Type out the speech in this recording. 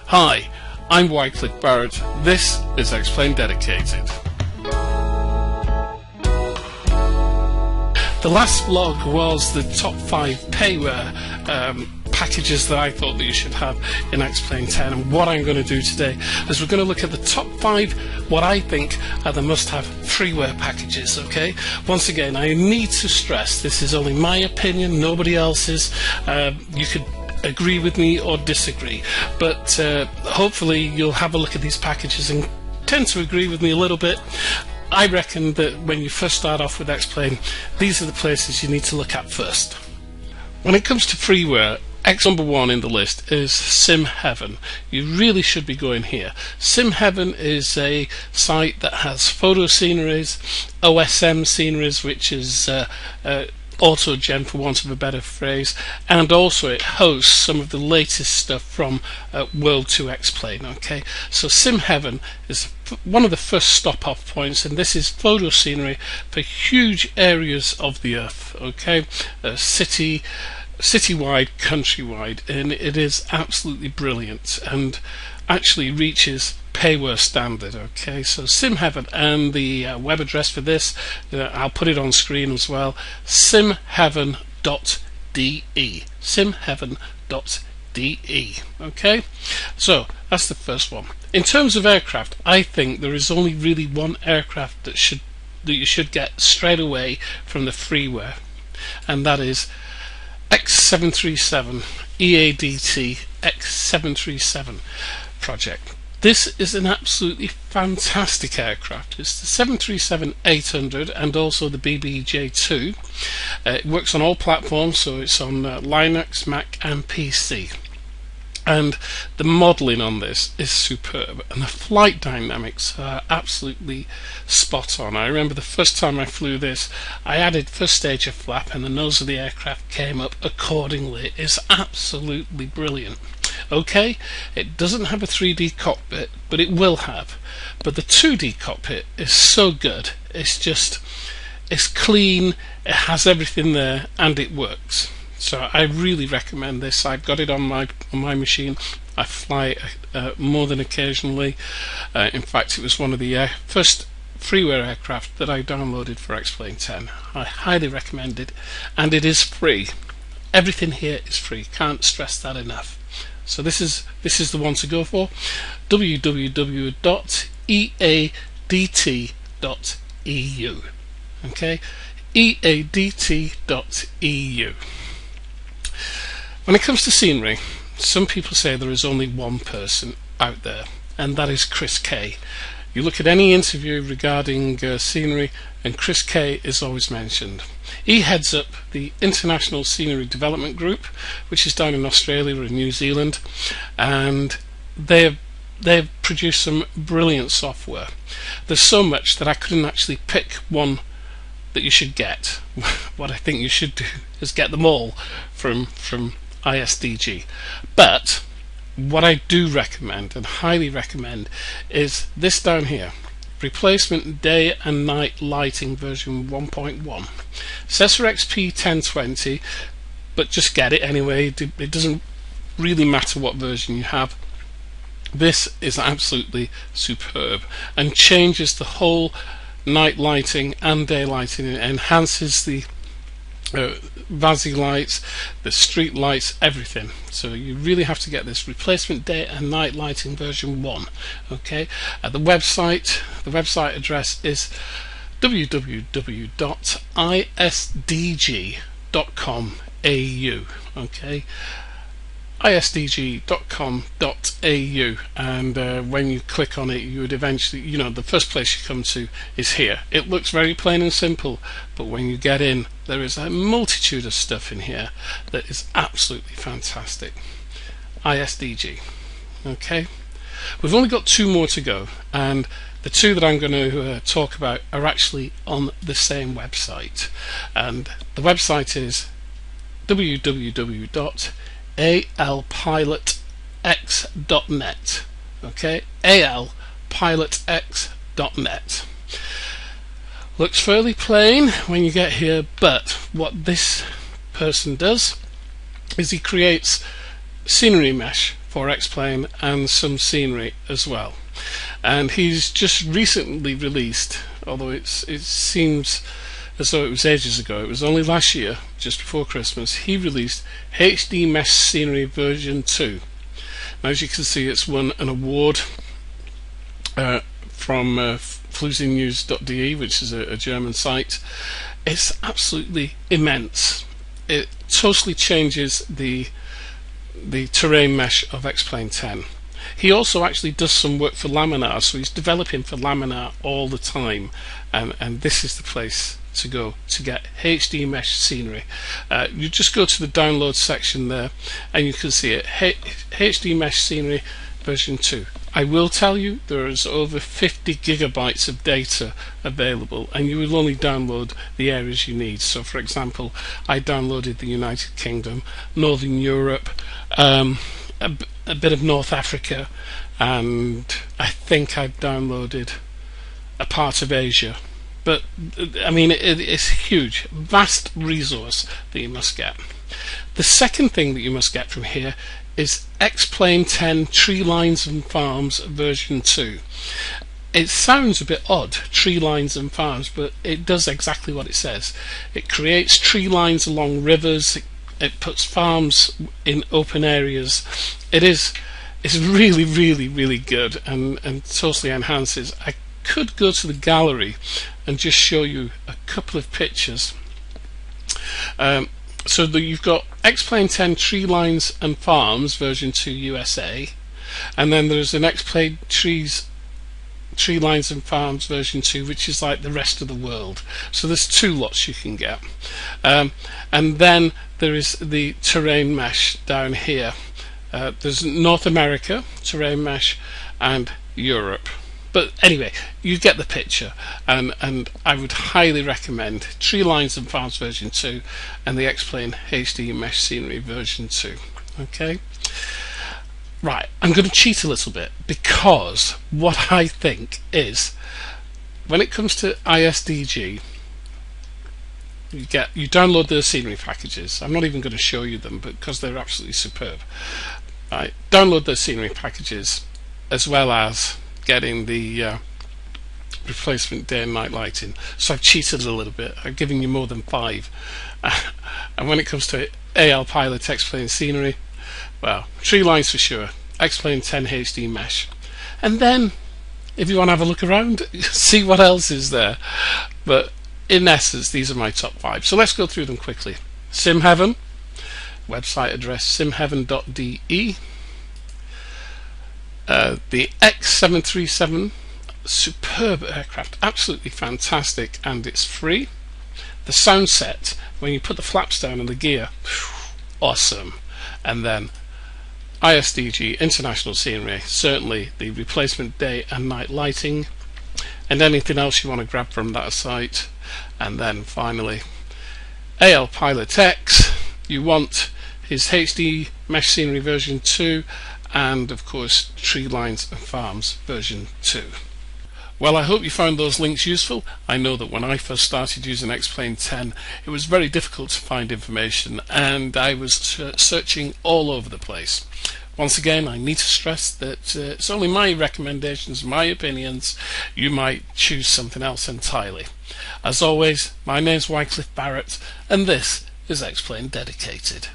Hi, I'm Wycliffe Barrett. This is Xplane Dedicated. The last vlog was the top 5 payware packages that I thought that you should have in Xplane 10, and what I'm going to do today is we're going to look at the top 5 what I think are the must-have freeware packages. Okay, once again I need to stress this is only my opinion, nobody else's. You could agree with me or disagree, but hopefully you'll have a look at these packages and tend to agree with me a little bit. I reckon that when you first start off with Xplane, these are the places you need to look at first. When it comes to freeware, number 1 in the list is Sim Heaven. You really should be going here. Sim Heaven is a site that has photo sceneries, OSM sceneries, which is auto-gen for want of a better phrase, and also it hosts some of the latest stuff from World 2 Xplane. Okay, so Sim Heaven is one of the first stop-off points, and this is photo scenery for huge areas of the earth. Okay, citywide, countrywide, and it is absolutely brilliant and actually reaches payware standard. Okay, so Sim Heaven, and the web address for this, I'll put it on screen as well, simheaven.de, simheaven.de. Okay, so that's the first one. In terms of aircraft, I think there is only really one aircraft that you should get straight away from the freeware, and that is X737 EADT X737 project. This is an absolutely fantastic aircraft. It's the 737-800 and also the BBJ2. It works on all platforms, so it's on Linux, Mac and PC. And the modelling on this is superb, and the flight dynamics are absolutely spot on. I remember the first time I flew this, I added first stage of flap and the nose of the aircraft came up accordingly. It's absolutely brilliant. Okay, it doesn't have a 3D cockpit, but it will have. But the 2D cockpit is so good. It's clean, it has everything there, and it works. So I really recommend this. I've got it on my machine. I fly more than occasionally. In fact, it was one of the first freeware aircraft that I downloaded for Xplane 10. I highly recommend it, and it is free. Everything here is free. Can't stress that enough. So this is the one to go for. www.eadt.eu. Okay, eadt.eu. When it comes to scenery, some people say there is only one person out there, and that is Chris K. You look at any interview regarding scenery, and Chris K is always mentioned. He heads up the International Scenery Development Group, which is down in Australia and New Zealand, and they've produced some brilliant software. There's so much that I couldn't actually pick one that you should get. What I think you should do is get them all from ISDG. But what I do recommend, and highly recommend, is this down here. Replacement day and night lighting version 1.1. Says for XP 1020, but just get it anyway. It doesn't really matter what version you have. This is absolutely superb and changes the whole night lighting and day lighting. It enhances the VASI lights, the street lights, everything. So you really have to get this replacement day and night lighting version 1. Okay, the website address is www.isdg.com.au. okay, isdg.com.au, and when you click on it, you would eventually, the first place you come to is here. It looks very plain and simple, but when you get in, there is a multitude of stuff in here that is absolutely fantastic. ISDG. Okay, we've only got 2 more to go, and the 2 that I'm going to talk about are actually on the same website, and the website is www.alpilotx.net. okay, alpilotx.net. Looks fairly plain when you get here, but what this person does is he creates scenery mesh for Xplane and some scenery as well. And he's just recently released, although it seems as though it was ages ago, it was only last year, just before Christmas, he released HD Mesh Scenery version 2. Now, as you can see, it's won an award from flusynews.de, which is a German site. It's absolutely immense. It totally changes the terrain mesh of Xplane 10. He also actually does some work for Laminar, so he's developing for Laminar all the time, and this is the place to go to get HD Mesh Scenery. You just go to the download section there and you can see it, HD Mesh Scenery version 2. I will tell you there is over 50 gigabytes of data available, and you will only download the areas you need. So for example, I downloaded the United Kingdom, Northern Europe, a bit of North Africa, and I think I've downloaded a part of Asia. But I mean, it's huge, vast resource that you must get. The second thing that you must get from here is Xplane 10 Tree Lines and Farms version 2. It sounds a bit odd, tree lines and farms, but it does exactly what it says. It creates tree lines along rivers, it puts farms in open areas. It's really, really, really good and totally enhances. I could go to the gallery and just show you a couple of pictures. So that you've got Xplane 10 Tree Lines and Farms version 2 USA, and then there's an Xplane Tree Lines and Farms version 2, which is like the rest of the world. So there's two lots you can get, and then there is the terrain mesh down here. There's North America terrain mesh and Europe. But anyway, you get the picture, and I would highly recommend Tree Lines and Farms version 2 and the Xplane HD Mesh Scenery version 2. Okay? Right, I'm going to cheat a little bit, because what I think is, when it comes to ISDG, you download the scenery packages. I'm not even going to show you them, because they're absolutely superb. Right, download those scenery packages, as well as getting the replacement day and night lighting. So I've cheated a little bit. I've given you more than 5. And when it comes to AL Pilot Xplane Scenery, well, tree lines for sure, Xplane 10 HD Mesh. And then, if you want to have a look around, see what else is there. But in essence, these are my top 5. So let's go through them quickly. SimHeaven, website address simheaven.de. The X737, superb aircraft, absolutely fantastic, and it's free. The sound set, when you put the flaps down and the gear, awesome. And then ISDG, International Scenery, certainly the replacement day and night lighting, and anything else you want to grab from that site. And then finally, AL Pilot X, you want his HD Mesh Scenery version 2, and of course Tree Lines and Farms version 2. Well, I hope you found those links useful. I know that when I first started using Xplane 10, it was very difficult to find information, and I was searching all over the place. Once again, I need to stress that it's only my recommendations, my opinions. You might choose something else entirely. As always, my name's Wycliffe Barrett, and this is Xplane Dedicated.